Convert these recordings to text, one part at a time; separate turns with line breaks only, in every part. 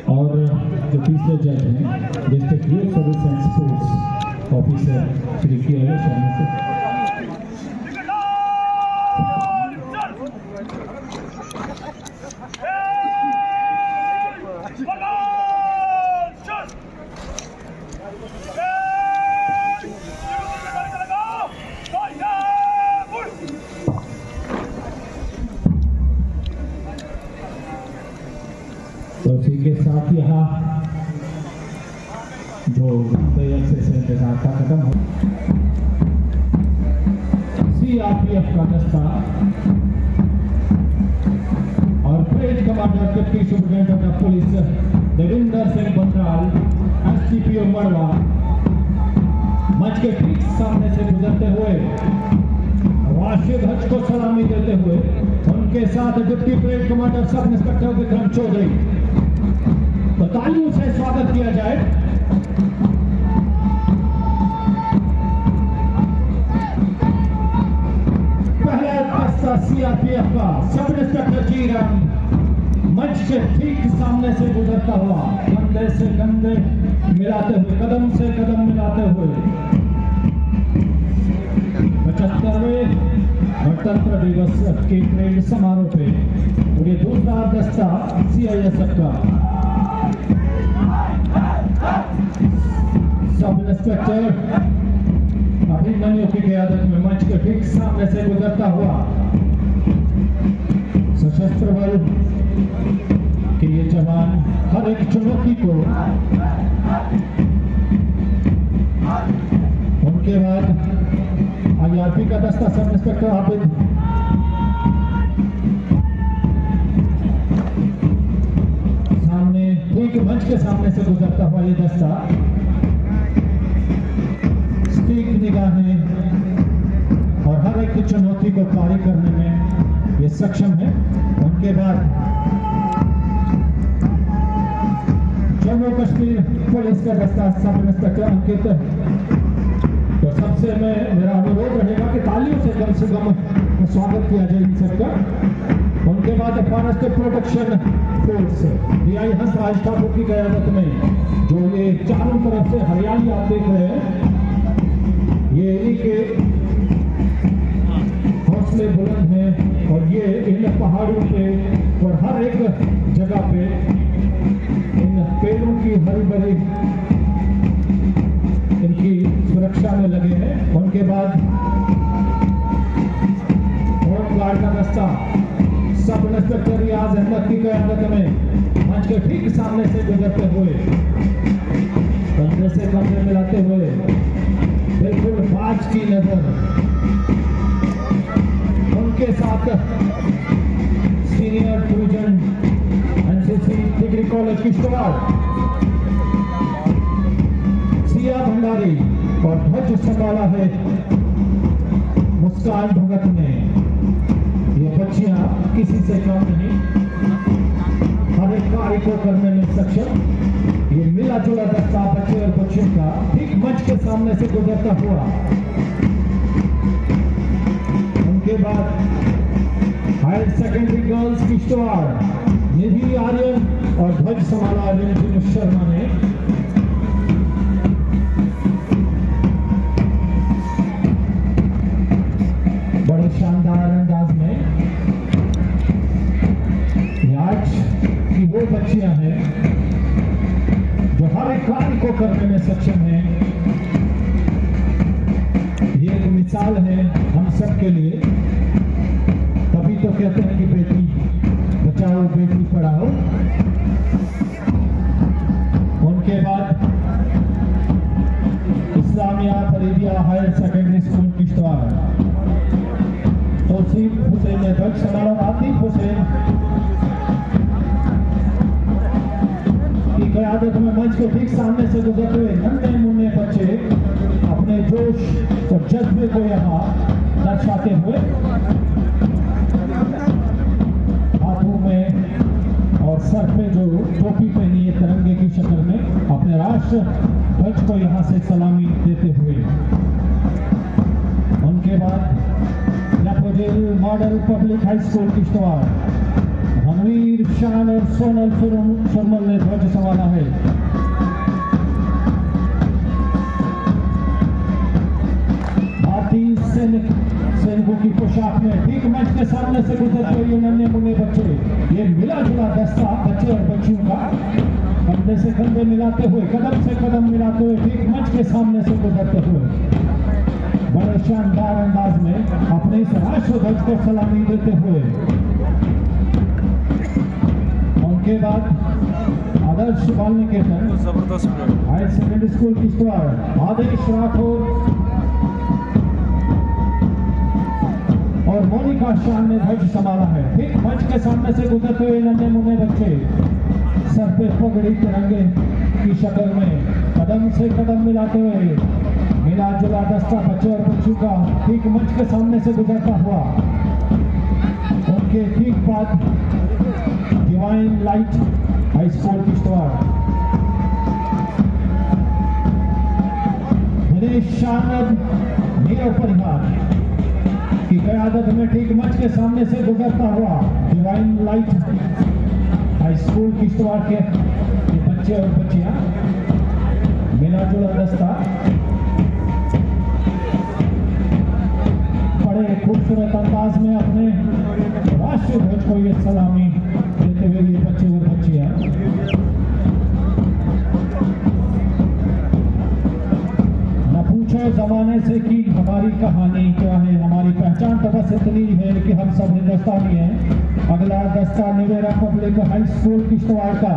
और जो तीसरे जज हैं district youth service and sports officer Shri के शर्मा से। तो इसी के साथ यहाँ जो से इंतजार का कदम हो CRPF का दस्ता और parade commander deputy superintendent of police Devinder Singh Bandral SDPO मड़वा मंच के ठीक सामने से गुजरते हुए राष्ट्रीय ध्वज को सलामी देते हुए उनके साथ deputy parade commander sub inspector Vikram Chaudhary, तो तालियों से स्वागत किया जाए। पहला दस्ता CRPF का सब इंस्पेक्टर जी राम मंच के ठीक सामने से गुजरता हुआ कंधे से कंधे मिलाते हुए कदम से कदम मिलाते हुए 75वें गणतंत्र दिवस के परेड समारोह पे, और ये दूसरा दस्ता CISF का सब इंस्पेक्टर अभिमन्यु की क़यादत में मंच के ठीक सामने से गुजरता हुआ सशस्त्र बल के ये जवान हर एक चुनौती को, उनके बाद IRP का दस्ता सब इंस्पेक्टर आबिद सामने ठीक मंच के सामने से गुजरता हुआ ये दस्ता स्टीक निगाहें और हर एक चुनौती को पारी करने में ये सक्षम है। उनके बाद जम्मू कश्मीर पुलिस का दस्ता सब इंस्पेक्टर अंकित, तो सबसे मेरा अनुरोध रहेगा कि तालियों से कम स्वागत किया जाए इन सबका। उनके बाद forest protection force DI Hansraj Thakur की क़यादत में जो ये चारों तरफ से हरियाली आप देख रहे हैं, ये इनके हौसले बुलंद हैं और ये इन पहाड़ों पे और हर एक जगह पे इन पेड़ों की हरी भरी इनकी सुरक्षा में लगे हैं। उनके बाद होम गार्ड का दस्ता सब इंस्पेक्टर रियाज अहमद की क़यादत में मंच के ठीक सामने से गुजरते हुए कंधे से कंधे मिलाते हुए बिल्कुल बाज की नजर, उनके साथ senior division NCC degree college Kishtwar Siya Bhandari और ध्वज संभाला है मुस्कान भगत ने। ये बच्चियां किसी से कम नहीं, हर एक कार्य को करने में सक्षम। ये मिला जुला दस्ता बच्चे और बच्चियों का ठीक मंच के सामने से गुजरता हुआ, उनके बाद हायर सेकेंडरी गर्ल्स किश्तवाड़ निधि आर्यन और ध्वज संभाला रणजीत शर्मा ने। बड़े शानदार अंदाज में आज की वो बच्चियां हैं जो हर एक कार्य को करने में सक्षम हैं। ये एक मिसाल है हम सब के लिए, तभी तो कहते हैं कि बेटी बचाओ बेटी पढ़ाओ। उनके बाद Islamia Faridia higher secondary school Kishtwar Tauseef Hussain ने ध्वज संभाला। आतिफ हुसैन की क़यादत में मंच के ठीक सामने से गुजरते हुए नन्हे मुन्ने बच्चे अपने जोश और जज्बे को यहाँ दर्शाते हुए हाथों में और सर पे जो टोपी पहनी है तिरंगे की शक्ल में अपने राष्ट्र ध्वज को यहाँ से सलामी देते हुए, उनके बाद model public high school Kishtwar हम रणवीर, शान और सोनल सुरमल ने ध्वज संभाला है। भारतीय सैनिकों की पोशाक में ठीक मंच के सामने से गुजरते हुए नन्हे मुन्ने बच्चे, ये मिला जुला दस्ता बच्चे और बच्चियों का कंधे से कंधे मिलाते हुए, कदम से कदम मिलाते हुए ठीक मंच के सामने से गुजरते हुए बड़े शानदार अंदाज में अपने इस राष्ट्र ध्वज को सलामी देते हुए, उनके बाद आदर्श बाल निकेतन हायर सेकेंडरी स्कूल किश्तवाड़ आदेश राठौर और मोनिका शान ने ध्वज संभाला है। ठीक मंच के सामने से गुजरते हुए नन्हे मुन्ने बच्चे सर पे पगड़ी तिरंगे की शक्ल में कदम से कदम मिलाते हुए मिला जुला दस्ता बच्चे और बच्चों का ठीक मंच के सामने से गुजरता हुआ, उनके ठीक बाद divine light high school Kishtwar Dinesh शानद नीरव परिहार की क़यादत में ठीक मंच के सामने से गुजरता हुआ divine light high school Kishtwar के बच्चे और बच्चियां मिला जुला दस्ता बड़े खूबसूरत अंदाज में अपने राष्ट्रीय ध्वज को ये सलामी देते हुए ये बच्चे और बच्चियां न पूछो जमाने से कि हमारी कहानी क्या है, हमारी पहचान तो बस इतनी है कि हम सब हिंदुस्तानी हैं। अगला दस्ता निवेरा पब्लिक हाई स्कूल किश्तवाड़ का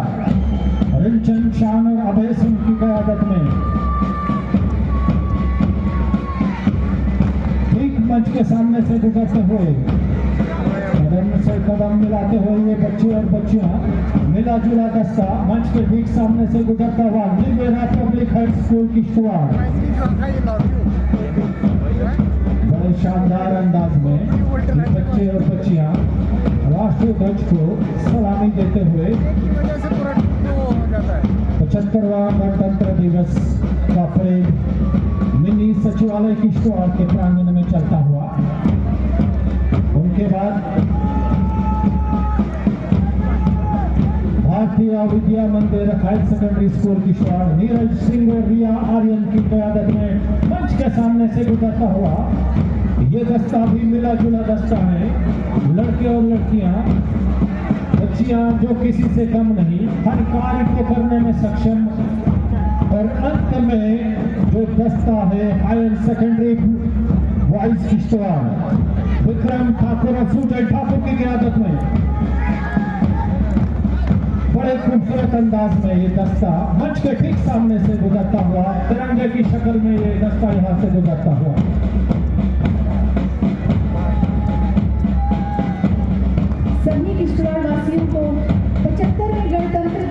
रिंचन, शान और अभय सिंह की क़यादत में ठीक मंच के सामने से गुजरते हुए कदम से कदम मिलाते हुए ये बच्चे और बच्चियां मिला जुला दस्ता मंच के ठीक सामने से गुजरता हुआ निवेरा पब्लिक हाई स्कूल किश्तवाड़ बड़े शानदार अंदाज में बच्चे और बच्चियां राष्ट्रीय ध्वज को सलामी देते हुए 75वां गणतंत्र दिवस का परेड मिनी सचिवालय किश्तवाड़ के प्रांगण में चलता हुआ, उनके बाद Bharatiya Vidya Mandir higher secondary school Kishtwar Neeraj Singh और रिया आर्यन की क़यादत में मंच के सामने से गुजरता हुआ ये दस्ता भी मिला जुला दस्ता है। लड़के और लड़कियां, बच्चियां जो किसी से कम नहीं, हर कार्य को करने में सक्षम, और अंत में जो दस्ता है higher secondary boys Kishtwar Vikram Thakur और सूजन ठाकुर की क़यादत में बड़े खूबसूरत अंदाज में ये दस्ता मंच के ठीक सामने से गुजरता हुआ, तिरंगे की शक्ल में ये दस्ता यहाँ से गुजरता हुआ
सभी किश्तवाड़ वासियों को 75वें गणतंत्र